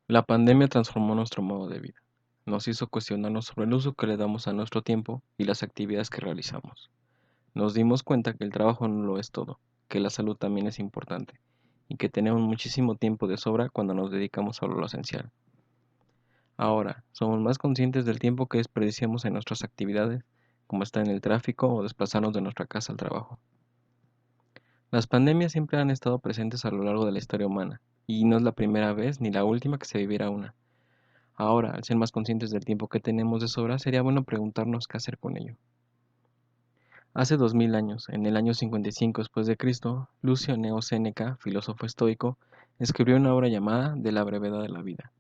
La pandemia transformó nuestro modo de vida. Nos hizo cuestionarnos sobre el uso que le damos a nuestro tiempo y las actividades que realizamos. Nos dimos cuenta que el trabajo no lo es todo, que la salud también es importante y que tenemos muchísimo tiempo de sobra cuando nos dedicamos solo a lo esencial. Ahora, somos más conscientes del tiempo que desperdiciamos en nuestras actividades, como estar en el tráfico o desplazarnos de nuestra casa al trabajo. Las pandemias siempre han estado presentes a lo largo de la historia humana, y no es la primera vez ni la última que se viviera una. Ahora, al ser más conscientes del tiempo que tenemos de sobra, sería bueno preguntarnos qué hacer con ello. Hace 2000 años, en el año 55 después de Cristo, Lucio Neo Séneca, filósofo estoico, escribió una obra llamada De la brevedad de la vida.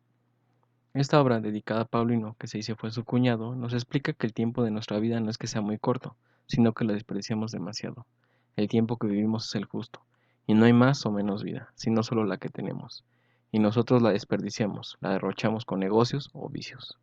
Esta obra, dedicada a Paulino, que se dice fue su cuñado, nos explica que el tiempo de nuestra vida no es que sea muy corto, sino que lo desperdiciamos demasiado. El tiempo que vivimos es el justo, y no hay más o menos vida, sino solo la que tenemos. Y nosotros la desperdiciamos, la derrochamos con negocios o vicios.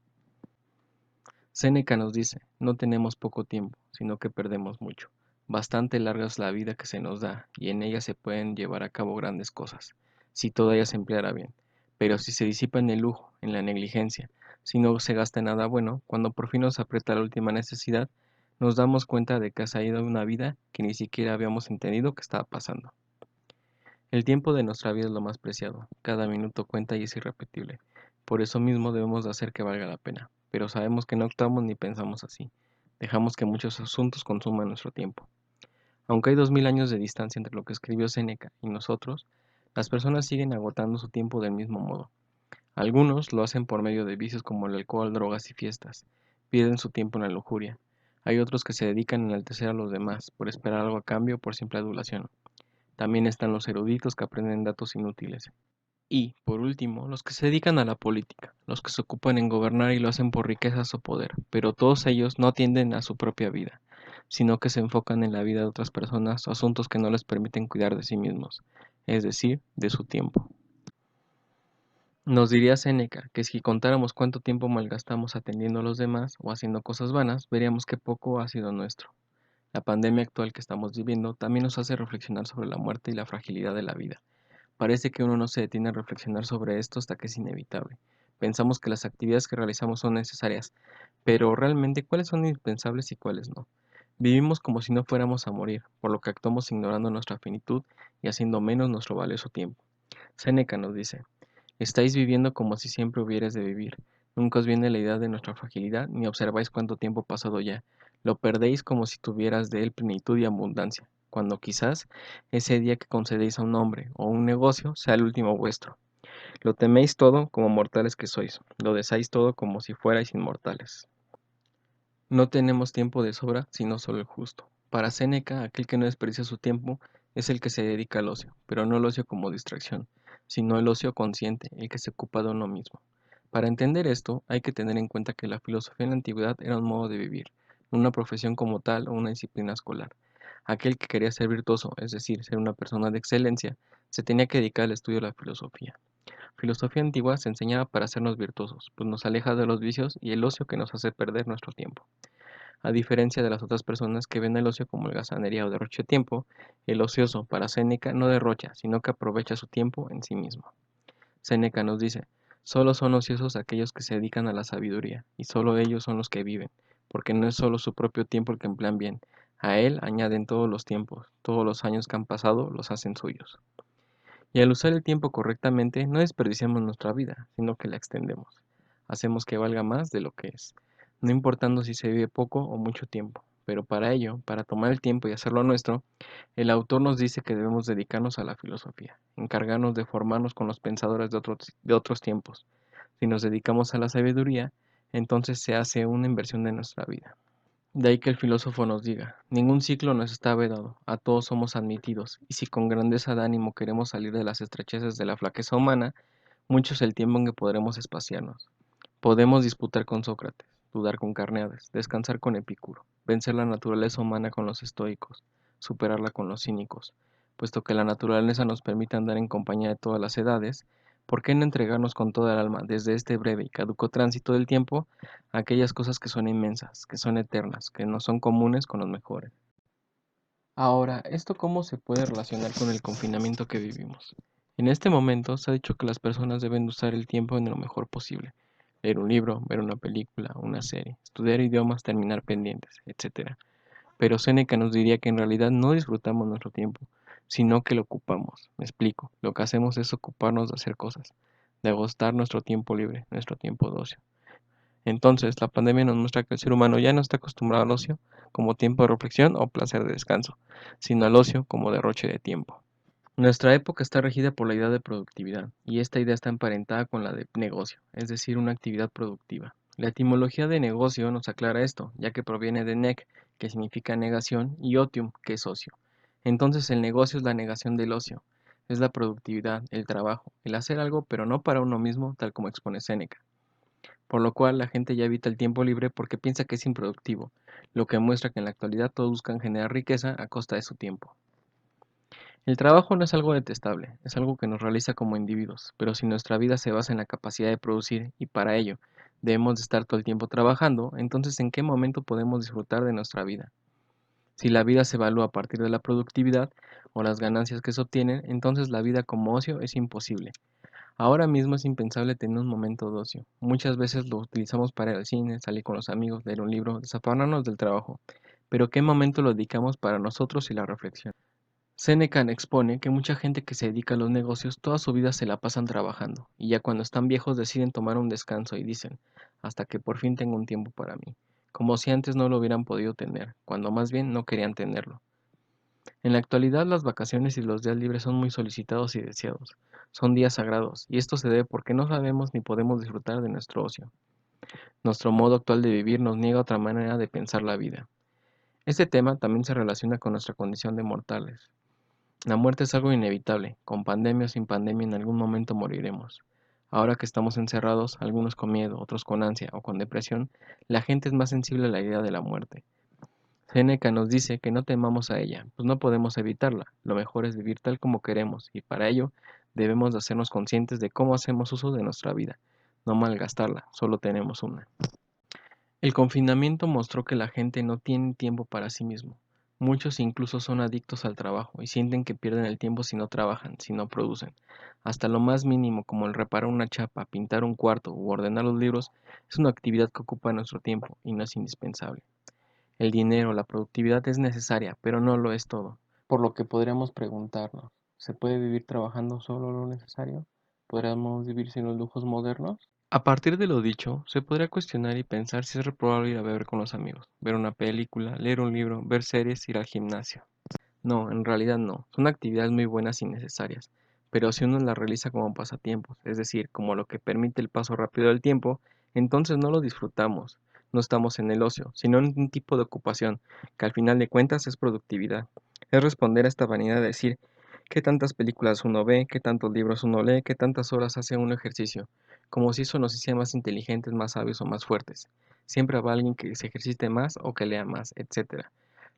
Séneca nos dice, no tenemos poco tiempo, sino que perdemos mucho. Bastante larga es la vida que se nos da, y en ella se pueden llevar a cabo grandes cosas, si toda ella se empleara bien. Pero si se disipa en el lujo, en la negligencia, si no se gasta en nada bueno, cuando por fin nos aprieta la última necesidad, nos damos cuenta de que se ha ido una vida que ni siquiera habíamos entendido que estaba pasando. El tiempo de nuestra vida es lo más preciado, cada minuto cuenta y es irrepetible. Por eso mismo debemos de hacer que valga la pena, pero sabemos que no actuamos ni pensamos así. Dejamos que muchos asuntos consuman nuestro tiempo. Aunque hay 2000 años de distancia entre lo que escribió Séneca y nosotros, las personas siguen agotando su tiempo del mismo modo. Algunos lo hacen por medio de vicios como el alcohol, drogas y fiestas. Pierden su tiempo en la lujuria. Hay otros que se dedican a enaltecer a los demás por esperar algo a cambio por simple adulación. También están los eruditos que aprenden datos inútiles. Y, por último, los que se dedican a la política, los que se ocupan en gobernar y lo hacen por riquezas o poder, pero todos ellos no atienden a su propia vida, sino que se enfocan en la vida de otras personas o asuntos que no les permiten cuidar de sí mismos, es decir, de su tiempo. Nos diría Séneca que si contáramos cuánto tiempo malgastamos atendiendo a los demás o haciendo cosas vanas, veríamos que poco ha sido nuestro. La pandemia actual que estamos viviendo también nos hace reflexionar sobre la muerte y la fragilidad de la vida. Parece que uno no se detiene a reflexionar sobre esto hasta que es inevitable. Pensamos que las actividades que realizamos son necesarias, pero realmente cuáles son indispensables y cuáles no. Vivimos como si no fuéramos a morir, por lo que actuamos ignorando nuestra finitud y haciendo menos nuestro valioso tiempo. Séneca nos dice, estáis viviendo como si siempre hubierais de vivir. Nunca os viene la idea de nuestra fragilidad, ni observáis cuánto tiempo ha pasado ya. Lo perdéis como si tuvieras de él plenitud y abundancia, cuando quizás ese día que concedéis a un hombre o un negocio sea el último vuestro. Lo teméis todo como mortales que sois, lo deseáis todo como si fuerais inmortales. No tenemos tiempo de sobra, sino solo el justo. Para Séneca, aquel que no desperdicia su tiempo es el que se dedica al ocio, pero no el ocio como distracción, sino el ocio consciente, el que se ocupa de uno mismo. Para entender esto, hay que tener en cuenta que la filosofía en la antigüedad era un modo de vivir, no una profesión como tal o una disciplina escolar. Aquel que quería ser virtuoso, es decir, ser una persona de excelencia, se tenía que dedicar al estudio de la filosofía. Filosofía antigua se enseñaba para hacernos virtuosos, pues nos aleja de los vicios y el ocio que nos hace perder nuestro tiempo. A diferencia de las otras personas que ven el ocio como holgazanería o derroche de tiempo, el ocioso, para Séneca, no derrocha, sino que aprovecha su tiempo en sí mismo. Séneca nos dice, solo son ociosos aquellos que se dedican a la sabiduría, y solo ellos son los que viven, porque no es solo su propio tiempo el que emplean bien, a él añaden todos los tiempos, todos los años que han pasado los hacen suyos. Y al usar el tiempo correctamente, no desperdiciamos nuestra vida, sino que la extendemos. Hacemos que valga más de lo que es, no importando si se vive poco o mucho tiempo. Pero para ello, para tomar el tiempo y hacerlo nuestro, el autor nos dice que debemos dedicarnos a la filosofía, encargarnos de formarnos con los pensadores de otros tiempos. Si nos dedicamos a la sabiduría, entonces se hace una inversión de nuestra vida. De ahí que el filósofo nos diga, ningún ciclo nos está vedado, a todos somos admitidos, y si con grandeza de ánimo queremos salir de las estrecheces de la flaqueza humana, mucho es el tiempo en que podremos espaciarnos. Podemos disputar con Sócrates, dudar con Carneades, descansar con Epicuro, vencer la naturaleza humana con los estoicos, superarla con los cínicos. Puesto que la naturaleza nos permite andar en compañía de todas las edades, ¿por qué no entregarnos con toda el alma, desde este breve y caduco tránsito del tiempo, a aquellas cosas que son inmensas, que son eternas, que no son comunes con los mejores? Ahora, ¿esto cómo se puede relacionar con el confinamiento que vivimos? En este momento se ha dicho que las personas deben usar el tiempo en lo mejor posible. Leer un libro, ver una película, una serie, estudiar idiomas, terminar pendientes, etc. Pero Séneca nos diría que en realidad no disfrutamos nuestro tiempo, sino que lo ocupamos. Me explico. Lo que hacemos es ocuparnos de hacer cosas, de agostar nuestro tiempo libre, nuestro tiempo de ocio. Entonces, la pandemia nos muestra que el ser humano ya no está acostumbrado al ocio como tiempo de reflexión o placer de descanso, sino al ocio como derroche de tiempo. Nuestra época está regida por la idea de productividad, y esta idea está emparentada con la de negocio, es decir, una actividad productiva. La etimología de negocio nos aclara esto, ya que proviene de nec, que significa negación, y otium, que es ocio. Entonces el negocio es la negación del ocio, es la productividad, el trabajo, el hacer algo pero no para uno mismo, tal como expone Séneca. Por lo cual la gente ya evita el tiempo libre porque piensa que es improductivo, lo que muestra que en la actualidad todos buscan generar riqueza a costa de su tiempo. El trabajo no es algo detestable, es algo que nos realiza como individuos, pero si nuestra vida se basa en la capacidad de producir y para ello debemos de estar todo el tiempo trabajando, entonces ¿en qué momento podemos disfrutar de nuestra vida? Si la vida se evalúa a partir de la productividad o las ganancias que se obtienen, entonces la vida como ocio es imposible. Ahora mismo es impensable tener un momento de ocio. Muchas veces lo utilizamos para ir al cine, salir con los amigos, leer un libro, desafanarnos del trabajo. Pero ¿qué momento lo dedicamos para nosotros y la reflexión? Séneca expone que mucha gente que se dedica a los negocios toda su vida se la pasan trabajando y ya cuando están viejos deciden tomar un descanso y dicen, hasta que por fin tengo un tiempo para mí, como si antes no lo hubieran podido tener, cuando más bien no querían tenerlo. En la actualidad las vacaciones y los días libres son muy solicitados y deseados, son días sagrados y esto se debe porque no sabemos ni podemos disfrutar de nuestro ocio. Nuestro modo actual de vivir nos niega otra manera de pensar la vida. Este tema también se relaciona con nuestra condición de mortales. La muerte es algo inevitable, con pandemia o sin pandemia en algún momento moriremos. Ahora que estamos encerrados, algunos con miedo, otros con ansia o con depresión, la gente es más sensible a la idea de la muerte. Séneca nos dice que no temamos a ella, pues no podemos evitarla, lo mejor es vivir tal como queremos y para ello debemos de hacernos conscientes de cómo hacemos uso de nuestra vida, no malgastarla, solo tenemos una. El confinamiento mostró que la gente no tiene tiempo para sí mismo. Muchos incluso son adictos al trabajo y sienten que pierden el tiempo si no trabajan, si no producen. Hasta lo más mínimo como el reparar una chapa, pintar un cuarto u ordenar los libros es una actividad que ocupa nuestro tiempo y no es indispensable. El dinero, la productividad es necesaria, pero no lo es todo. Por lo que podríamos preguntarnos, ¿se puede vivir trabajando solo lo necesario? ¿Podríamos vivir sin los lujos modernos? A partir de lo dicho, se podría cuestionar y pensar si es reprobable ir a beber con los amigos, ver una película, leer un libro, ver series, ir al gimnasio. No, en realidad no, son actividades muy buenas y necesarias, pero si uno las realiza como pasatiempos, es decir, como lo que permite el paso rápido del tiempo, entonces no lo disfrutamos, no estamos en el ocio, sino en un tipo de ocupación, que al final de cuentas es productividad. Es responder a esta vanidad de decir, qué tantas películas uno ve, qué tantos libros uno lee, qué tantas horas hace un ejercicio, como si eso nos hiciera más inteligentes, más sabios o más fuertes. Siempre habrá alguien que se ejercite más o que lea más, etc.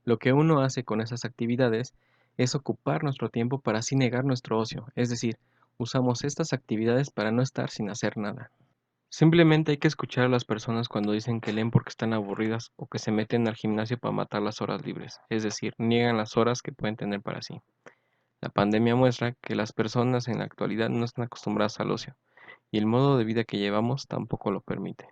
Lo que uno hace con esas actividades es ocupar nuestro tiempo para así negar nuestro ocio, es decir, usamos estas actividades para no estar sin hacer nada. Simplemente hay que escuchar a las personas cuando dicen que leen porque están aburridas o que se meten al gimnasio para matar las horas libres, es decir, niegan las horas que pueden tener para sí. La pandemia muestra que las personas en la actualidad no están acostumbradas al ocio, y el modo de vida que llevamos tampoco lo permite.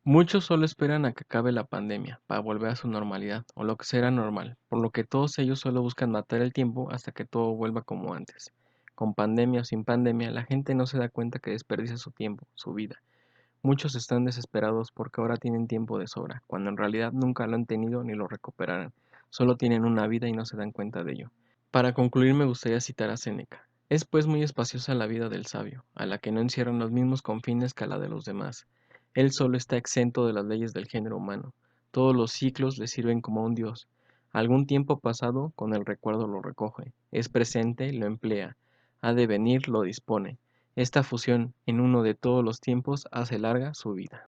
Muchos solo esperan a que acabe la pandemia para volver a su normalidad o lo que será normal, por lo que todos ellos solo buscan matar el tiempo hasta que todo vuelva como antes. Con pandemia o sin pandemia, la gente no se da cuenta que desperdicia su tiempo, su vida. Muchos están desesperados porque ahora tienen tiempo de sobra, cuando en realidad nunca lo han tenido ni lo recuperarán. Solo tienen una vida y no se dan cuenta de ello. Para concluir me gustaría citar a Séneca. Es pues muy espaciosa la vida del sabio, a la que no encierran los mismos confines que a la de los demás. Él solo está exento de las leyes del género humano. Todos los ciclos le sirven como a un dios. Algún tiempo pasado, con el recuerdo lo recoge. Es presente, lo emplea. Ha de venir, lo dispone. Esta fusión en uno de todos los tiempos hace larga su vida.